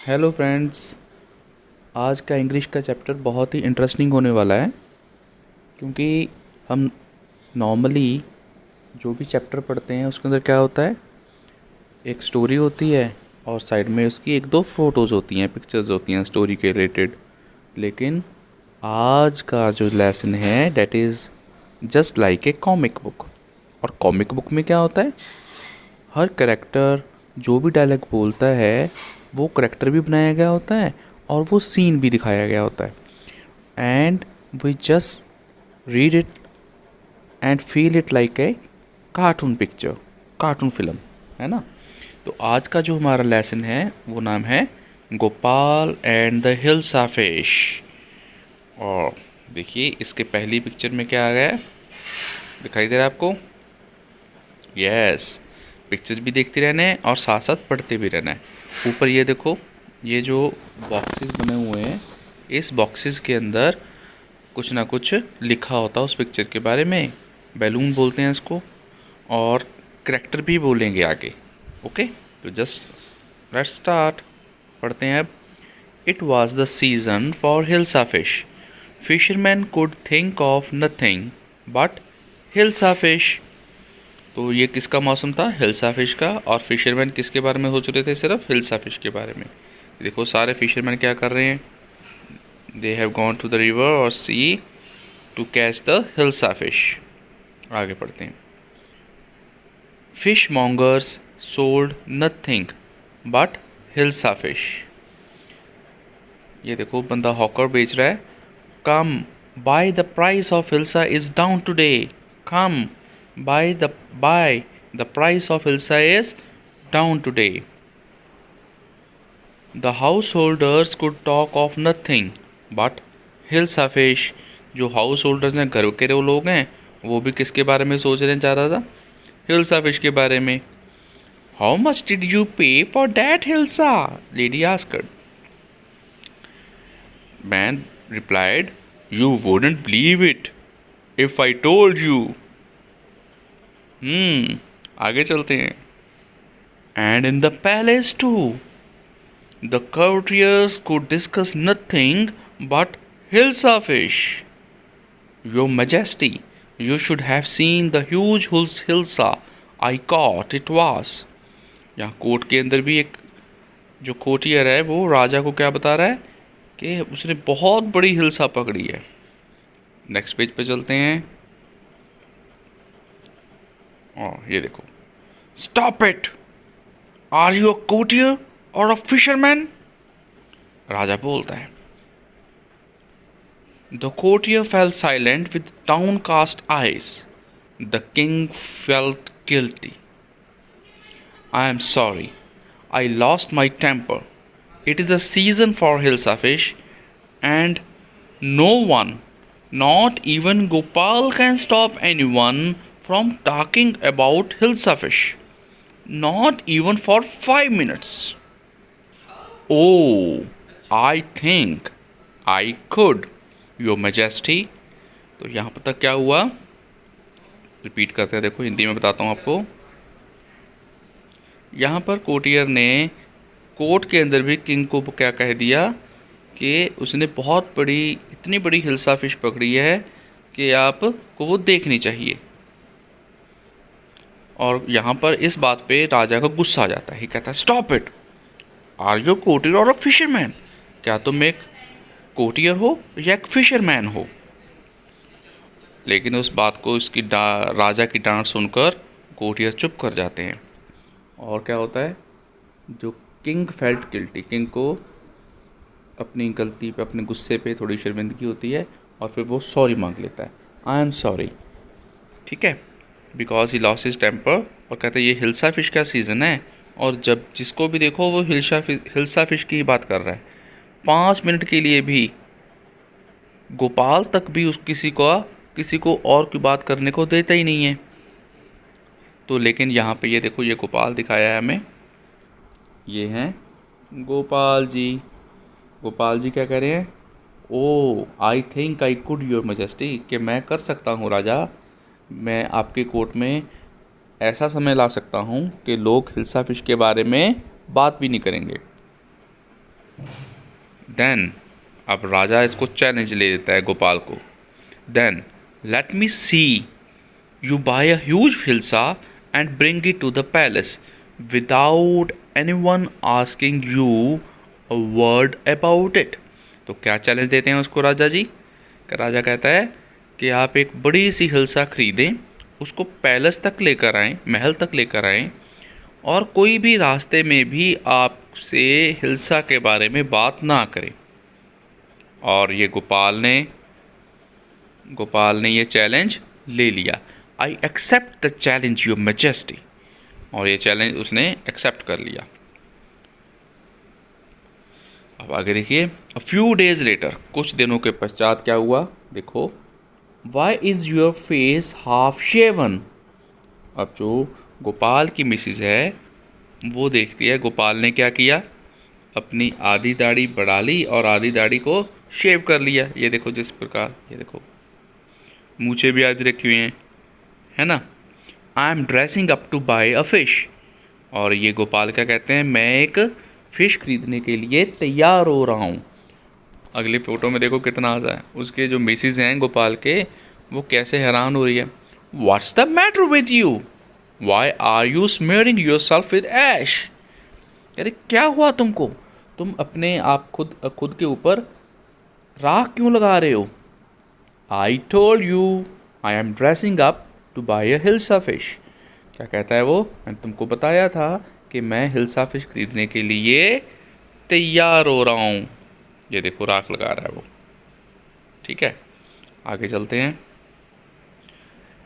Hello friends. आज का English का चैप्टर बहुत ही इंटरेस्टिंग होने वाला है, क्योंकि हम नॉर्मली जो भी चैप्टर पढ़ते हैं उसके अंदर क्या होता है, एक स्टोरी होती है और साइड में उसकी एक दो फोटोज़ होती हैं, पिक्चर्स होती हैं स्टोरी के रिलेटेड। लेकिन आज का जो लेसन है that is just like a comic book. और कॉमिक बुक में क्या होता है, हर करेक्टर जो भी डायलॉग बोलता है वो करेक्टर भी बनाया गया होता है और वो सीन भी दिखाया गया होता है। And we just read it and feel it like a cartoon picture, cartoon film, है ना। तो आज का जो हमारा लेसन है वो नाम है Gopal and the hilsa fish. और देखिए इसके पहली पिक्चर में क्या आ गया है, दिखाई दे रहा है आपको? यस, पिक्चर्स भी देखते रहना है और साथ साथ पढ़ते भी रहना है। ऊपर ये देखो, ये जो बॉक्सेस बने हुए हैं, इस बॉक्सेस के अंदर कुछ ना कुछ लिखा होता है उस पिक्चर के बारे में। बैलून बोलते हैं इसको, और करैक्टर भी बोलेंगे आगे। ओके, तो जस्ट लेट्स स्टार्ट, पढ़ते हैं अब। It was the season for hilsa fish. Fisherman could think of nothing but hilsa fish. तो ये किसका मौसम था? हिल्सा फिश का। और फिशरमैन किसके बारे में सोच रहे थे? सिर्फ हिल्सा फिश के बारे में। देखो सारे फिशरमैन क्या कर रहे हैं, they have gone to the river और see to catch the hilsa fish. आगे पढ़ते हैं। Fishmongers sold nothing but hilsa fish. ये देखो बंदा हॉकर बेच रहा है। Come buy the price of hilsa is down today. Come buy the price of hilsa is down today. The householders could talk of nothing but hilsa fish. जो householders हैं, घर के वो लोग हैं, वो भी किसके बारे में सोच रहे हैं ज़्यादा? हिल्सा फिश के बारे में। How much did you pay for that hilsa? Lady asked. Man replied, you wouldn't believe it if I told you. आगे चलते हैं। And in the palace to the courtiers could discuss nothing but Hilsa fish. Your Majesty, you should have seen the huge Hilsa I caught. It was. यहाँ court के अंदर भी एक जो courtier है वो राजा को क्या बता रहा है कि उसने बहुत बड़ी हिल्सा पकड़ी है। नेक्स्ट पेज पे चलते हैं। और ये देखो, stop it, are you a courtier or a fisherman? राजा बोलता है। The courtier fell silent with downcast eyes. The king felt guilty. I am sorry. I lost my temper. It is the season for Hilsa fish, and no one, not even Gopal, can stop anyone from talking about Hilsa fish. Not even for 5 minutes. Oh, I think I could, Your Majesty. तो यहाँ पर तक क्या हुआ, repeat करते हैं, देखो हिंदी में बताता हूँ आपको। यहाँ पर कोर्टियर ने कोर्ट के अंदर भी किंग को क्या कह दिया कि उसने बहुत बड़ी, इतनी बड़ी हिल्सा फिश पकड़ी है कि आपको वो देखनी चाहिए। और यहाँ पर इस बात पे राजा को गुस्सा आ जाता है। ही कहता है, stop it, are you courtier or a fisherman? क्या तुम एक कोर्टियर हो या एक फिशरमैन हो? लेकिन उस बात को इसकी राजा की डांट सुनकर कोर्टियर चुप कर जाते हैं। और क्या होता है, जो किंग फेल्ट गिल्टी, किंग को अपनी गलती पे, अपने गुस्से पे थोड़ी शर्मिंदगी होती है और फिर वो सॉरी मांग लेता है। आई एम सॉरी, ठीक है, because he lost his temper. और कहते हैं ये हिल्सा फिश का सीज़न है, और जब जिसको भी देखो वो हिल्सा फिश की ही बात कर रहा है। 5 मिनट के लिए भी गोपाल तक भी उस किसी को और की बात करने को देता ही नहीं है। तो लेकिन यहाँ पे ये देखो, ये गोपाल दिखाया है हमें, ये हैं गोपाल जी। गोपाल जी क्या कह रहे हैं? Oh I think I could your majesty, कि मैं कर सकता हूँ राजा, मैं आपके कोर्ट में ऐसा समय ला सकता हूँ कि लोग हिल्सा फिश के बारे में बात भी नहीं करेंगे। देन अब राजा इसको चैलेंज ले लेता है गोपाल को। Then let me see you buy a huge hilsa and bring it to the palace without anyone asking you a word about it. तो क्या चैलेंज देते हैं उसको राजा जी? राजा कहता है कि आप एक बड़ी सी हिल्सा खरीदें, उसको पैलेस तक लेकर आएँ, महल तक लेकर आएँ, और कोई भी रास्ते में भी आपसे हिल्सा के बारे में बात ना करे। और ये गोपाल ने ये चैलेंज ले लिया। I accept the challenge your majesty. और ये चैलेंज उसने एक्सेप्ट कर लिया। अब आगे देखिए, अ फ्यू डेज लेटर, कुछ दिनों के पश्चात क्या हुआ देखो। Why is your face half shaven. अब जो गोपाल की मिसिज है वो देखती है गोपाल ने क्या किया, अपनी आधी दाढ़ी बढ़ा ली और आधी दाढ़ी को शेव कर लिया। ये देखो जिस प्रकार, ये देखो मूछें भी आधी रखी हुई हैं, है ना। I am dressing up to buy a fish. और ये गोपाल क्या कहते हैं, मैं एक फ़िश खरीदने के लिए तैयार हो रहा हूँ। अगली फ़ोटो में देखो कितना हंसा है। उसके जो मिसिज हैं गोपाल के, वो कैसे हैरान हो रही है। What's the matter with you, why are you smearing yourself with ash. अरे क्या हुआ तुमको, तुम अपने आप खुद के ऊपर राख क्यों लगा रहे हो। I told you I am dressing up to buy a hilsa fish. क्या कहता है वो, मैंने तुमको बताया था कि मैं हिल्सा फिश खरीदने के लिए तैयार हो रहा हूँ। ये देखो राख लगा रहा है वो। ठीक है, आगे चलते हैं।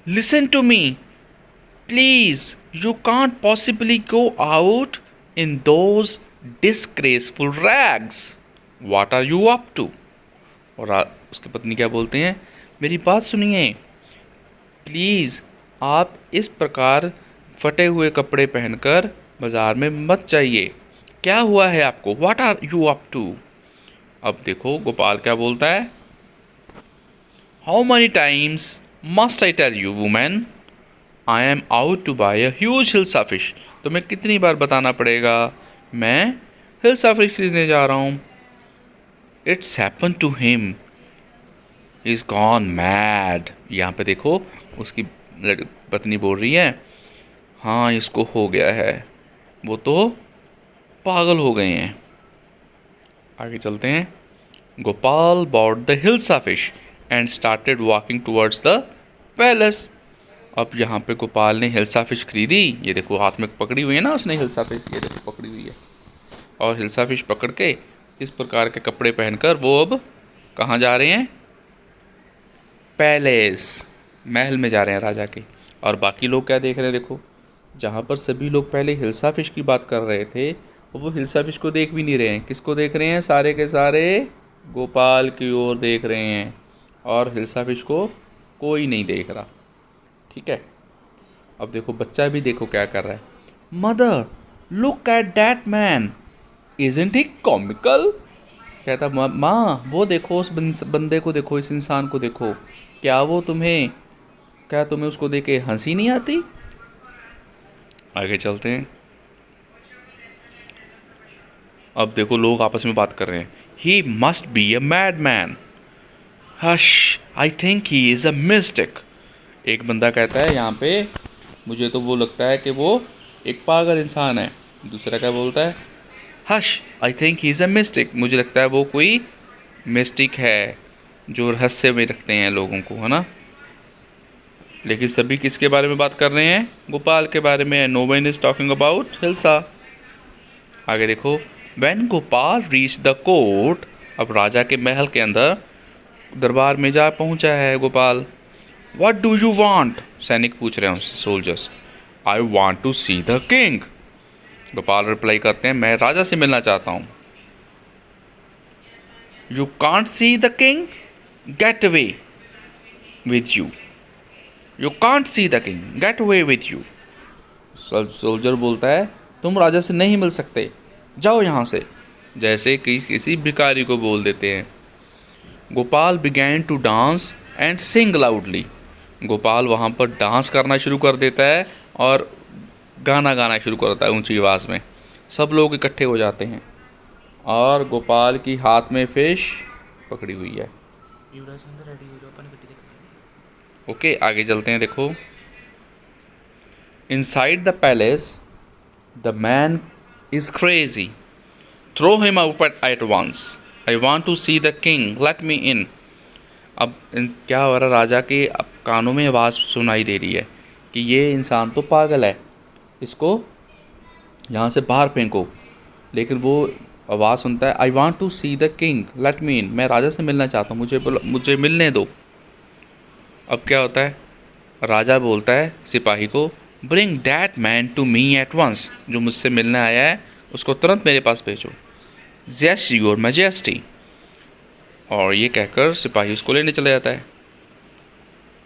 Listen to me please, you can't possibly go out in those disgraceful rags. What are you up to. और उसकी पत्नी क्या बोलते हैं, मेरी बात सुनिए प्लीज़, आप इस प्रकार फटे हुए कपड़े पहनकर बाज़ार में मत जाइए। क्या हुआ है आपको, what are you up to. अब देखो गोपाल क्या बोलता है, how many times must I tell you women I am out to buy a huge hilsa fish. तुम्हें कितनी बार बताना पड़ेगा, मैं हिल्सा फिश खरीदने जा रहा हूँ। It's happen to him, he is gone mad. यहाँ पे देखो उसकी पत्नी बोल रही है, हाँ इसको हो गया है, वो तो पागल हो गए हैं। आगे चलते हैं। Gopal bought the hilsa fish and started walking towards the palace. अब यहाँ पे गोपाल ने हिल्सा फिश खरीदी। ये देखो हाथ में पकड़ी हुई है ना उसने हिल्सा फिश, ये देखो पकड़ी हुई है। और हिल्सा फिश पकड़ के इस प्रकार के कपड़े पहनकर वो अब कहाँ जा रहे हैं, पैलेस, महल में जा रहे हैं राजा के। और बाकी लोग क्या देख रहे हैं देखो, जहाँ पर सभी लोग पहले हिल्सा फिश की बात कर रहे थे वो हिल्सा फिश को देख भी नहीं रहे हैं। किसको देख रहे हैं, सारे के सारे गोपाल की ओर देख रहे हैं, और हिल्सा फिश को कोई नहीं देख रहा। ठीक है, अब देखो बच्चा भी देखो क्या कर रहा है। Mother look at that man, isn't he comical. कहता माँ वो देखो उस बंदे को देखो, इस इंसान को देखो, क्या तुम्हें उसको देख के हंसी नहीं आती। आगे चलते हैं। अब देखो लोग आपस में बात कर रहे हैं। He must be a mad man, hush I think he is a mistake. एक बंदा कहता है यहाँ पे, मुझे तो वो लगता है कि वो एक पागल इंसान है। दूसरा क्या बोलता है, hush I think he is a mistake, मुझे लगता है वो कोई मिस्टेक है जो रहस्य में रखते हैं लोगों को, है ना। लेकिन सभी किसके बारे में बात कर रहे हैं, गोपाल के बारे में। No one is talking about hilsa. आगे देखो, when Gopal reach the court, अब राजा के महल के अंदर दरबार में जा पहुंचा है Gopal. What do you want, सैनिक पूछ रहे हैं उससे, soldiers. I want to see the king. Gopal reply करते हैं, मैं राजा से मिलना चाहता हूँ। You can't see the king, get away with you. You can't see the king, get away with you. Soldier बोलता है, तुम राजा से नहीं मिल सकते, जाओ यहाँ से, जैसे कि किसी भिखारी को बोल देते हैं। Gopal began to dance and sing loudly. Gopal वहाँ पर डांस करना शुरू कर देता है और गाना गाना शुरू करता है ऊंची आवाज़ में। सब लोग इकट्ठे हो जाते हैं और गोपाल की हाथ में फिश पकड़ी हुई है। युवराज के अंदर रेडी हो जाओ, अपन गड्डी देखो। ओके, आगे चलते हैं। देखो, inside the palace the man is crazy, throw him out at once, I want to see the king, let me in. अब क्या हो रहा है, राजा के अब कानों में आवाज़ सुनाई दे रही है कि ये इंसान तो पागल है, इसको यहाँ से बाहर फेंको। लेकिन वो आवाज़ सुनता है, I want to see the king, let me in, मैं राजा से मिलना चाहता हूँ, मुझे मिलने दो। अब क्या होता है, राजा बोलता है सिपाही को, bring that man to me at once, जो मुझसे मिलने आया है उसको तुरंत मेरे पास भेजो। Yes your majesty. और ये कहकर सिपाही उसको लेने चले जाता है।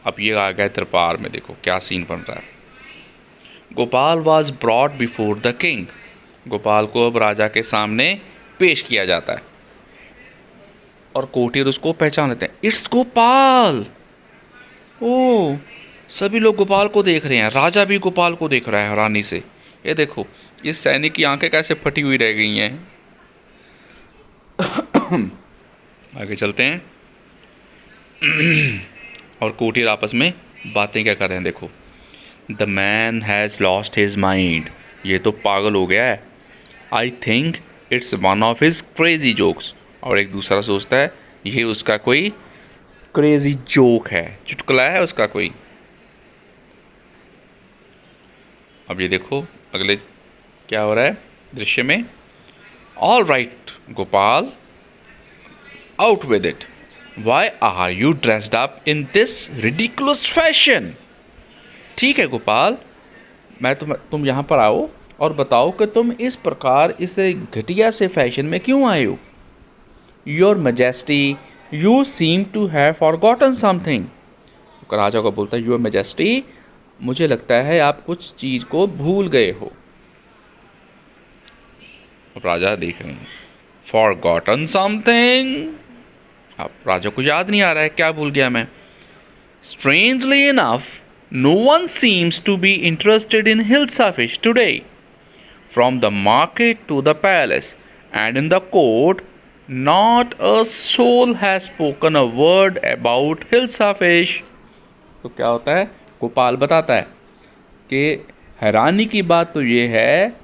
अब ये आ गया दरबार में, देखो क्या सीन बन रहा है। Gopal was brought before the king, Gopal को अब राजा के सामने पेश किया जाता है और कोटियर उसको पहचान लेते हैं, इट्स गोपाल। ओ, सभी लोग गोपाल को देख रहे हैं, राजा भी गोपाल को देख रहा है हैरानी से। ये देखो, इस सैनिक की आंखें कैसे फटी हुई रह गई हैं। आगे चलते हैं। और कोटियर आपस में बातें क्या कर रहे हैं, देखो, the man has lost his mind, ये तो पागल हो गया है, I think it's one of his crazy jokes. और एक दूसरा सोचता है ये उसका कोई क्रेजी जोक है, चुटकुला है उसका कोई। अब ये देखो अगले क्या हो रहा है दृश्य में, all right Gopal, out with it, why are you dressed up in this ridiculous fashion. ठीक है गोपाल, मैं तुम यहाँ पर आओ और बताओ कि तुम इस प्रकार इस घटिया से फैशन में क्यों आए हो। Your majesty, you seem to have forgotten something. राजा को बोलता है, योर मैजेस्टी, मुझे लगता है आप कुछ चीज़ को भूल गए हो। अब राजा देख रहे हैं, फॉरगॉटन समथिंग, अब राजा को याद नहीं आ रहा है क्या भूल गया मैं। Strangely enough no one seems to be interested in Hilsa fish today. From the market to the palace and in the court, not a soul has spoken a word about Hilsa fish. तो क्या होता है, गोपाल बताता है कि हैरानी की बात तो ये है,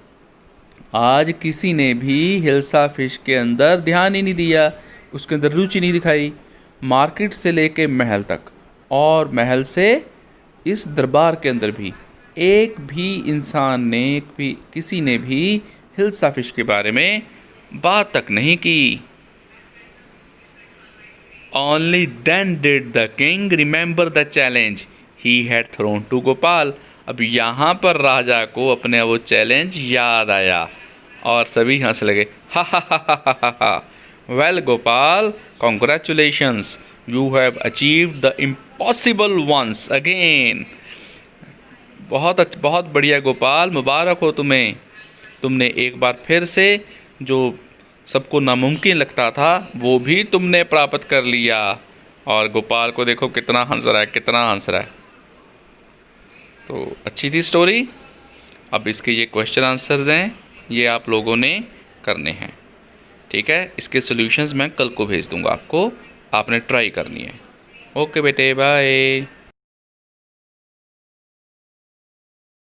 आज किसी ने भी हिल्सा फिश के अंदर ध्यान ही नहीं दिया, उसके अंदर रुचि नहीं दिखाई। मार्केट से लेके महल तक और महल से इस दरबार के अंदर भी एक भी इंसान ने, किसी ने भी हिल्सा फिश के बारे में बात तक नहीं की। Only then did the king remember the challenge he had thrown to Gopal. अब यहाँ पर राजा को अपने वो चैलेंज याद आया और सभी हंस लगे, हा हा हा हा हा हा। Well Gopal, congratulations, you have achieved the impossible once again. बहुत बढ़िया गोपाल, मुबारक हो तुम्हें, तुमने एक बार फिर से जो सबको नामुमकिन लगता था वो भी तुमने प्राप्त कर लिया। और गोपाल को देखो कितना हंस रहा है, कितना हंस रहा है। तो अच्छी थी स्टोरी। अब इसके ये क्वेश्चन आंसर्स हैं, ये आप लोगों ने करने हैं, ठीक है। इसके सॉल्यूशंस मैं कल को भेज दूंगा आपको, आपने ट्राई करनी है। ओके बेटे, बाय।